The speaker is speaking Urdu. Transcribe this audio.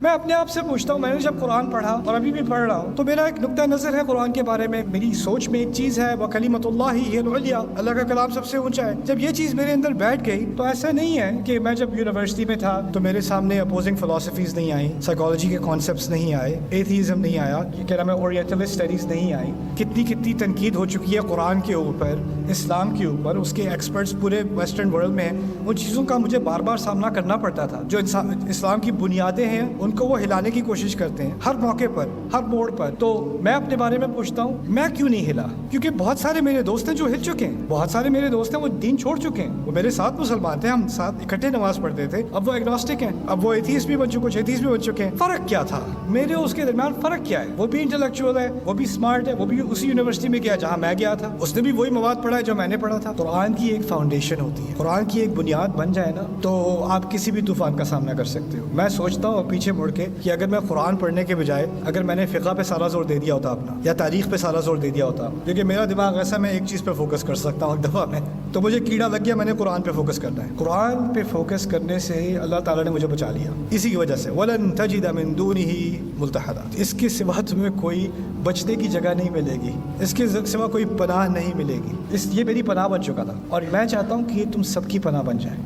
میں اپنے آپ سے پوچھتا ہوں، میں نے جب قرآن پڑھا اور ابھی بھی پڑھ رہا ہوں تو میرا ایک نقطہ نظر ہے قرآن کے بارے میں، میری سوچ میں ایک چیز ہے، وہ کلمۃ اللہ ہی العلیٰ، اللہ کا کلام سب سے اونچا ہے۔ جب یہ چیز میرے اندر بیٹھ گئی تو ایسا نہیں ہے کہ میں جب یونیورسٹی میں تھا تو میرے سامنے اپوزنگ فلاسفیز نہیں آئیں، سائیکالوجی کے کانسیپٹس نہیں آئے، ایتھیزم نہیں آیا، یہ کہہ رہا میں اورینٹلسٹ اسٹڈیز نہیں آئی۔ کتنی تنقید ہو چکی ہے قرآن کے اوپر، اسلام کے اوپر، اس کے ایکسپرٹس پورے ویسٹرن ورلڈ میں ہیں، ان چیزوں کا مجھے بار بار سامنا کرنا پڑتا تھا۔ جو اسلام کی بنیادیں ہیں ان کو وہ ہلانے کی کوشش کرتے ہیں ہر موقع پر، ہر موڑ پر۔ تو میں اپنے بارے میں پوچھتا ہوں میں کیوں نہیں ہلا؟ کیونکہ بہت سارے میرے دوست ہیں جو ہل چکے ہیں، بہت سارے میرے دوست ہیں وہ دین چھوڑ چکے ہیں، وہ میرے ساتھ مسلمان تھے، ہم ساتھ اکٹھے نماز پڑھتے تھے، اب وہ ایگنوسٹک ہیں، اب وہ ایتھیسٹ بھی بن چکے، کچھ ایتھیسٹ بھی بن چکے ہیں۔ فرق کیا تھا میرے اس کے درمیان؟ فرق کیا ہے؟ وہ بھی انٹلیکچوئل ہے، وہ بھی اسمارٹ ہے، وہ بھی اسی یونیورسٹی میں گیا جہاں میں گیا تھا، اس نے بھی وہی مواد پڑھا ہے جو میں نے پڑھا تھا۔ قرآن کی ایک فاؤنڈیشن ہوتی ہے، قرآن کی ایک بنیاد بن جائے نا تو آپ کسی بھی طوفان کا سامنا کر سکتے ہو۔ میں سوچتا ہوں پیچھے مڑ کے کہ اگر میں قرآن پڑھنے کے بجائے اگر میں نے فقہ پہ سارا زور دے دیا ہوتا اپنا، یا تاریخ پہ سارا زور دے دیا ہوتا، کیونکہ میرا دماغ ایسا میں ایک چیز پہ فوکس کر سکتا ہوں ایک دفعہ میں، تو مجھے کیڑا لگ گیا، میں نے قرآن پہ فوکس کرنا ہے۔ قرآن پہ فوکس کرنے سے اللہ تعالیٰ نے مجھے بچا لیا، اسی کی وجہ سے وَلَن تَجِدَ مِن دُونِهِ مُلْتَحَدًا، اس کے سوا تمہیں کوئی بچنے کی جگہ نہیں ملے گی، اس کے سوا کوئی پناہ نہیں ملے گی۔ یہ میری پناہ بن چکا تھا اور میں چاہتا ہوں کہ یہ تم سب کی پناہ بن جائے۔